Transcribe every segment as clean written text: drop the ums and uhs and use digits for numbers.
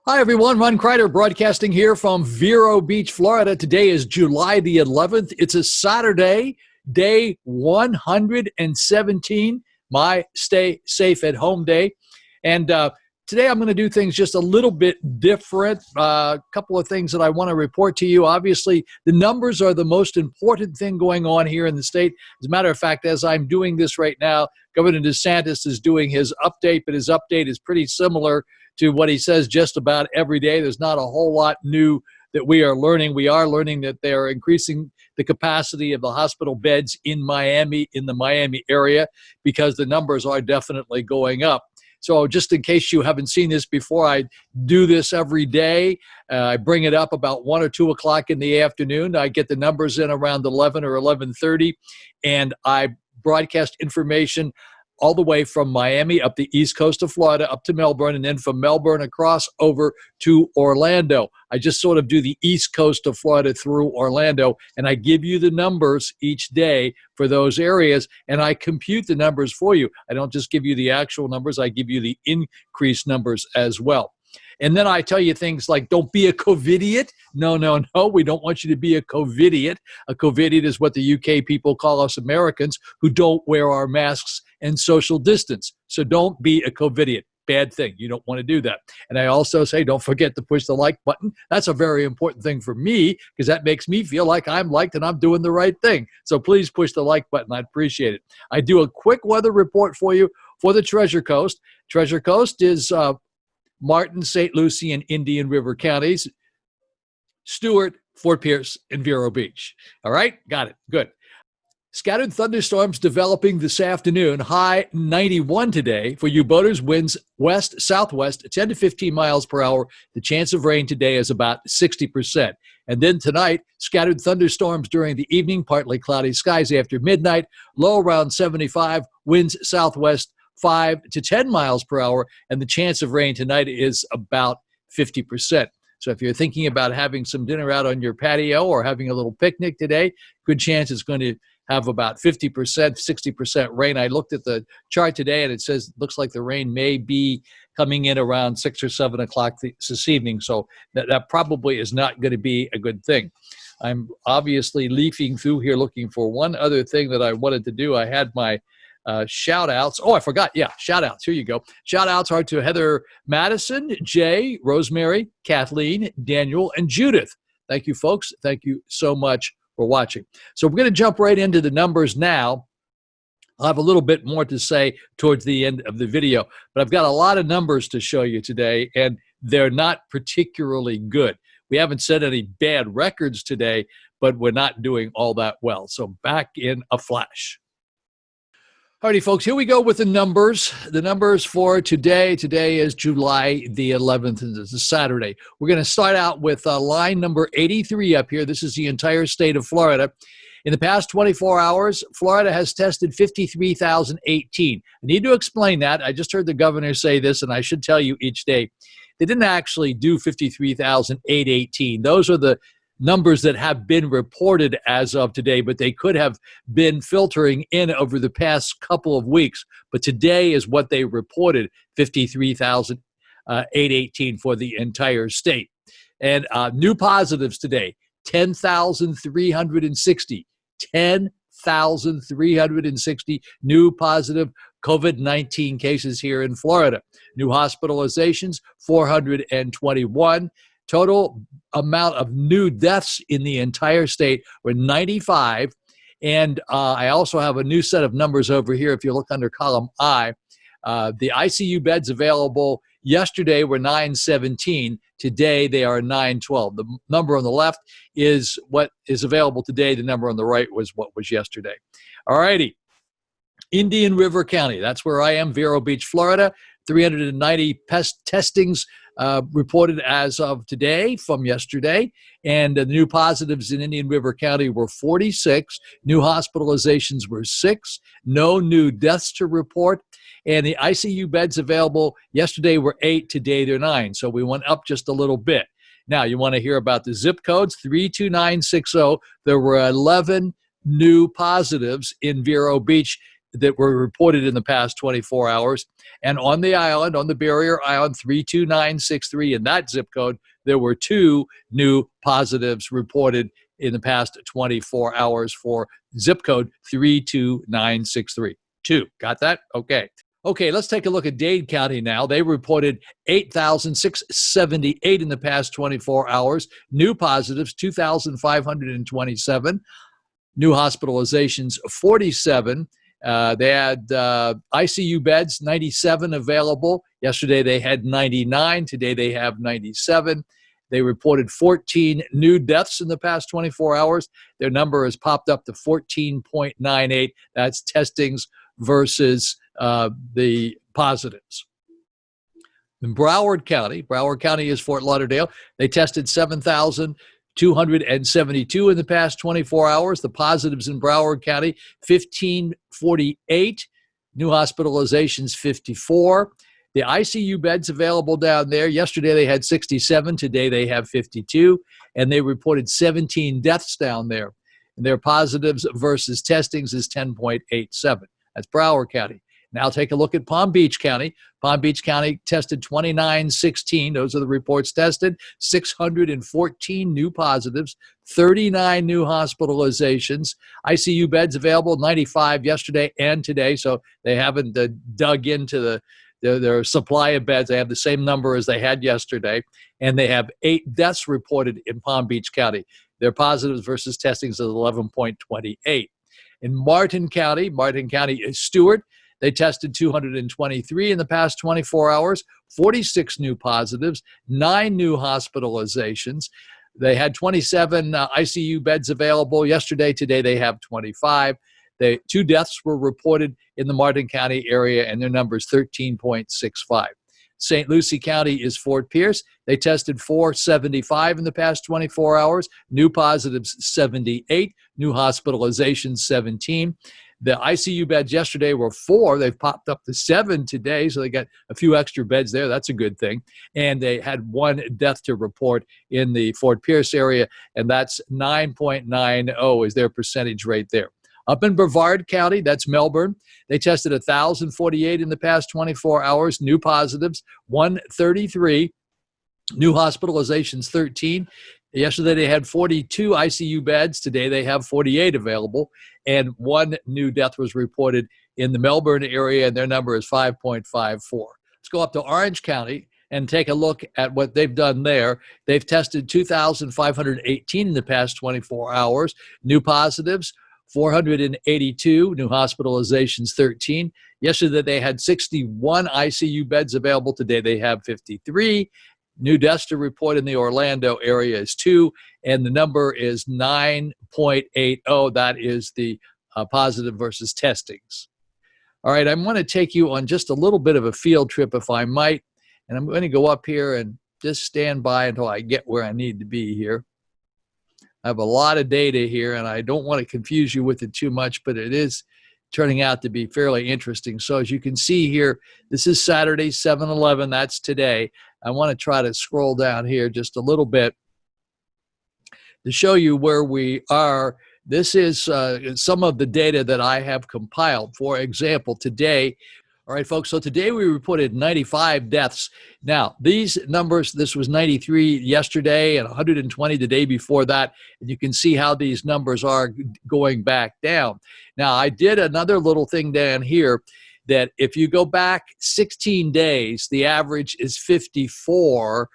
Hi, everyone. Ron Crider broadcasting here from Vero Beach, Florida. Today is July the 11th. It's a Saturday, day 117, my Stay Safe at Home day. And today I'm going to do things just a little bit different. A couple of things that I want to report to you. Obviously, the numbers are the most important thing going on here in the state. As a matter of fact, as I'm doing this right now, Governor DeSantis is doing his update, but his update is pretty similar to what he says just about every day. There's not a whole lot new that we are learning. We are learning that they are increasing the capacity of the hospital beds in Miami, in the Miami area, because the numbers are definitely going up. So just in case you haven't seen this before, I do this every day. I bring it up about 1 or 2 o'clock in the afternoon. I get the numbers in around 11 or 11:30, and I broadcast information all the way from Miami up the east coast of Florida, up to Melbourne, and then from Melbourne across over to Orlando. I just sort of do the east coast of Florida through Orlando, and I give you the numbers each day for those areas, and I compute the numbers for you. I don't just give you the actual numbers, I give you the increased numbers as well. And then I tell you things like, don't be a COVIDiot. No, we don't want you to be a COVIDiot. A COVIDiot is what the UK people call us Americans who don't wear our masks and social distance. So don't be a COVIDiot. Bad thing. You don't want to do that. And I also say, don't forget to push the like button. That's a very important thing for me because that makes me feel like I'm liked and I'm doing the right thing. So please push the like button. I'd appreciate it. I do a quick weather report for you for the Treasure Coast. Treasure Coast is Martin, St. Lucie, and Indian River counties, Stewart, Fort Pierce, and Vero Beach. All right? Got it. Good. Scattered thunderstorms developing this afternoon. High 91 today. For you boaters, winds west, southwest, 10 to 15 miles per hour. The chance of rain today is about 60%. And then tonight, scattered thunderstorms during the evening, partly cloudy skies after midnight. Low around 75, winds southwest 5 to 10 miles per hour, and the chance of rain tonight is about 50%. So if you're thinking about having some dinner out on your patio or having a little picnic today, good chance it's going to have about 50%, 60% rain. I looked at the chart today, and it says it looks like the rain may be coming in around 6 or 7 o'clock this evening, so that probably is not going to be a good thing. I'm obviously leafing through here looking for one other thing that I wanted to do. I had my shout outs. Oh, I forgot. Yeah, shout outs. Here you go. Shout outs are to Heather Madison, Jay, Rosemary, Kathleen, Daniel, and Judith. Thank you, folks. Thank you so much for watching. So we're going to jump right into the numbers now. I'll have a little bit more to say towards the end of the video, but I've got a lot of numbers to show you today, and they're not particularly good. We haven't set any bad records today, but we're not doing all that well. So back in a flash. Alrighty, folks, here we go with the numbers. The numbers for today. Today is July the 11th, and it's a Saturday. We're going to start out with line number 83 up here. This is the entire state of Florida. In the past 24 hours, Florida has tested 53,018. I need to explain that. I just heard the governor say this, and I should tell you each day. They didn't actually do 53,818. Those are the numbers that have been reported as of today, but they could have been filtering in over the past couple of weeks. But today is what they reported, 53,818 for the entire state. And new positives today, 10,360. 10,360 new positive COVID-19 cases here in Florida. New hospitalizations, 421. Total amount of new deaths in the entire state were 95. And I also have a new set of numbers over here. If you look under column I, the ICU beds available yesterday were 917. Today they are 912. The number on the left is what is available today. The number on the right was what was yesterday. All righty. Indian River County, that's where I am, Vero Beach, Florida. 390 testings reported as of today from yesterday. And the new positives in Indian River County were 46. New hospitalizations were 6. No new deaths to report. And the ICU beds available yesterday were 8. Today they're 9. So we went up just a little bit. Now, you want to hear about the zip codes? 32960. There were 11 new positives in Vero Beach. that were reported in the past 24 hours. And on the island, on the barrier island, 32963, in that zip code, there were 2 new positives reported in the past 24 hours for zip code 32963. 2. Got that? Okay. Okay, let's take a look at Dade County now. They reported 8,678 in the past 24 hours. New positives, 2,527. New hospitalizations, 47. They had ICU beds, 97 available. Yesterday they had 99. Today they have 97. They reported 14 new deaths in the past 24 hours. Their number has popped up to 14.98. That's testings versus the positives. In Broward County is Fort Lauderdale. They tested 7,272 in the past 24 hours. The positives in Broward County, 1,548. New hospitalizations, 54. The ICU beds available down there, yesterday they had 67. Today they have 52. And they reported 17 deaths down there. And their positives versus testings is 10.87. That's Broward County. Now take a look at Palm Beach County. Palm Beach County tested 2,916. Those are the reports tested. 614 new positives, 39 new hospitalizations. ICU beds available, 95 yesterday and today. So they haven't dug into their supply of beds. They have the same number as they had yesterday. And they have 8 deaths reported in Palm Beach County. Their positives versus testings is 11.28. In Martin County is Stewart. They tested 223 in the past 24 hours, 46 new positives, 9 new hospitalizations. They had 27 ICU beds available yesterday. Today they have 25. 2 deaths were reported in the Martin County area, and their number is 13.65. St. Lucie County is Fort Pierce. They tested 475 in the past 24 hours. New positives, 78. New hospitalizations, 17. The ICU beds yesterday were 4. They've popped up to 7 today, so they got a few extra beds there. That's a good thing. And they had 1 death to report in the Fort Pierce area, and that's 9.90 is their percentage rate there. Up in Brevard County, that's Melbourne, they tested 1,048 in the past 24 hours. New positives, 133. New hospitalizations, 13. Yesterday they had 42 ICU beds. Today they have 48 available. And 1 new death was reported in the Melbourne area, and their number is 5.54. Let's go up to Orange County and take a look at what they've done there. They've tested 2,518 in the past 24 hours. New positives, 482. New hospitalizations, 13. Yesterday they had 61 ICU beds available. Today they have 53. New deaths to report in the Orlando area is 2, and the number is 9.80. That is the positive versus testings. All right, I'm going to take you on just a little bit of a field trip, if I might, and I'm going to go up here and just stand by until I get where I need to be here. I have a lot of data here, and I don't want to confuse you with it too much, but it is turning out to be fairly interesting. So as you can see here, this is Saturday, 7/11. That's today. I want to try to scroll down here just a little bit to show you where we are. This is some of the data that I have compiled. For example, today, all right, folks, so today we reported 95 deaths. Now, these numbers, this was 93 yesterday and 120 the day before that, and you can see how these numbers are going back down. Now, I did another little thing down here that if you go back 16 days, the average is 54.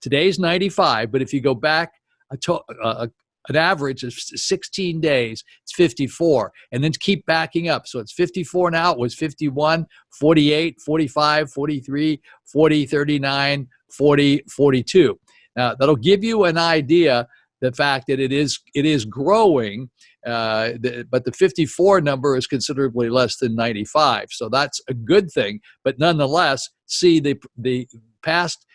Today's 95, but if you go back an average of 16 days, it's 54, and then keep backing up. So it's 54 now. It was 51, 48, 45, 43, 40, 39, 40, 42. Now, that'll give you an idea, the fact that it is growing, but the 54 number is considerably less than 95. So that's a good thing. But nonetheless, see the past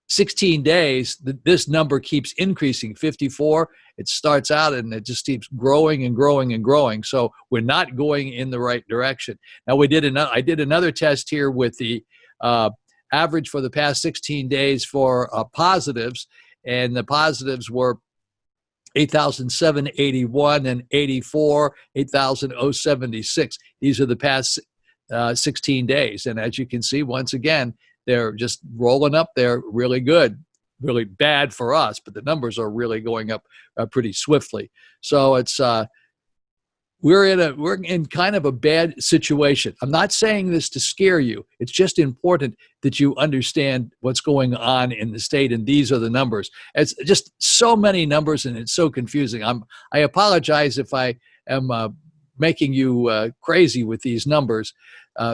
16 days, this number keeps increasing. 54, it starts out and it just keeps growing and growing and growing. So we're not going in the right direction. Now I did another test here with the average for the past 16 days for positives, and the positives were 8,781 and 84, 8,076. These are the past 16 days. And as you can see, once again, they're just rolling up there really good, really bad for us, but the numbers are really going up pretty swiftly. So it's we're in kind of a bad situation. I'm not saying this to scare you. It's just important that you understand what's going on in the state, and these are the numbers. It's just so many numbers, and it's so confusing. I apologize if I am making you crazy with these numbers.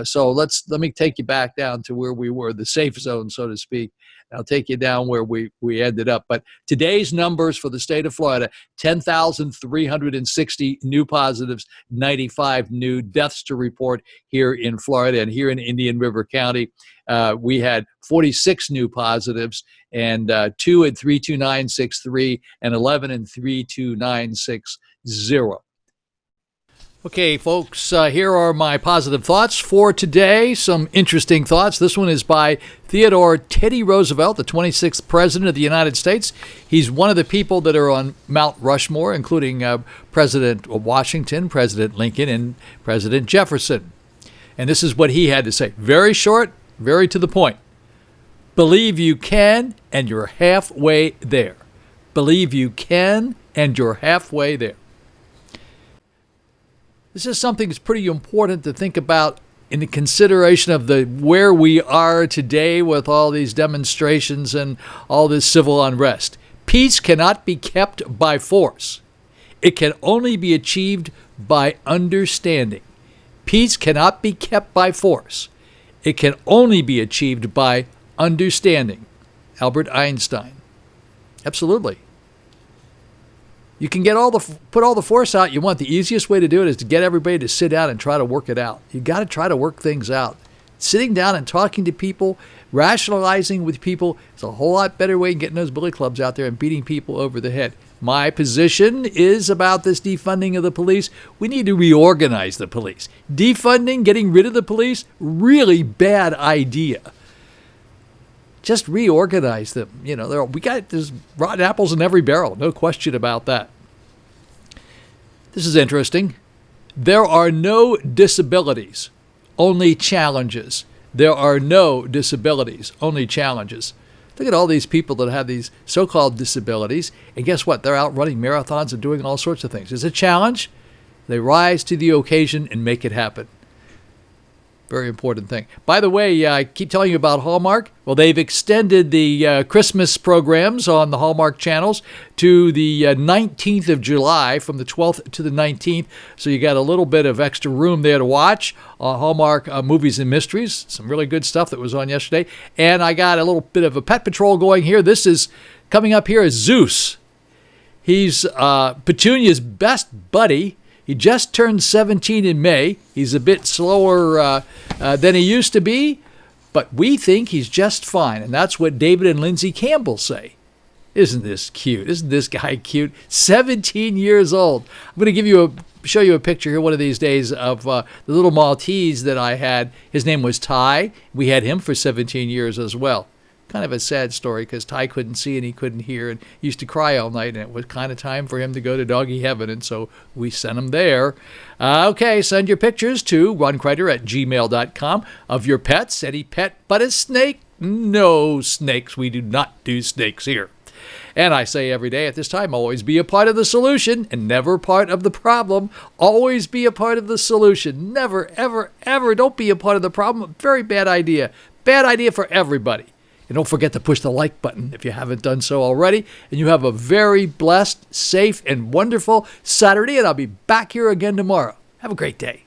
So let me take you back down to where we were, the safe zone, so to speak. I'll take you down where we ended up. But today's numbers for the state of Florida: 10,360 new positives, 95 new deaths to report here in Florida. And here in Indian River County, we had 46 new positives, and 2 at 32963 and 11 and 32960. Okay, folks, here are my positive thoughts for today. Some interesting thoughts. This one is by Theodore Teddy Roosevelt, the 26th President of the United States. He's one of the people that are on Mount Rushmore, including President Washington, President Lincoln, and President Jefferson. And this is what he had to say. Very short, very to the point. Believe you can, and you're halfway there. Believe you can, and you're halfway there. This is something that's pretty important to think about in the consideration of where we are today with all these demonstrations and all this civil unrest. Peace cannot be kept by force. It can only be achieved by understanding. Peace cannot be kept by force. It can only be achieved by understanding. Albert Einstein. Absolutely. You can get put all the force out you want. The easiest way to do it is to get everybody to sit down and try to work it out. You got to try to work things out. Sitting down and talking to people, rationalizing with people is a whole lot better way than getting those billy clubs out there and beating people over the head. My position is about this defunding of the police. We need to reorganize the police. Defunding, getting rid of the police, really bad idea. Just reorganize them. You know, there's rotten apples in every barrel. No question about that. This is interesting. There are no disabilities, only challenges. There are no disabilities, only challenges. Look at all these people that have these so-called disabilities, and guess what? They're out running marathons and doing all sorts of things. It's a challenge. They rise to the occasion and make it happen. Very important thing. By the way, I keep telling you about Hallmark. Well, they've extended the Christmas programs on the Hallmark channels to the 19th of July, from the 12th to the 19th. So you got a little bit of extra room there to watch Hallmark Movies and Mysteries. Some really good stuff that was on yesterday. And I got a little bit of a pet patrol going here. This is coming up here is Zeus. He's Petunia's best buddy. He just turned 17 in May. He's a bit slower than he used to be, but we think he's just fine. And that's what David and Lindsay Campbell say. Isn't this cute? Isn't this guy cute? 17 years old. I'm going to show you a picture here one of these days of the little Maltese that I had. His name was Ty. We had him for 17 years as well. Kind of a sad story because Ty couldn't see and he couldn't hear and used to cry all night, and it was kind of time for him to go to doggy heaven, and so we sent him there. Okay, send your pictures to roncrider@gmail.com of your pets. Any pet but a snake? No snakes. We do not do snakes here. And I say every day at this time, always be a part of the solution and never part of the problem. Always be a part of the solution. Never, ever, ever don't be a part of the problem. Very bad idea. Bad idea for everybody. And don't forget to push the like button if you haven't done so already. And you have a very blessed, safe, and wonderful Saturday. And I'll be back here again tomorrow. Have a great day.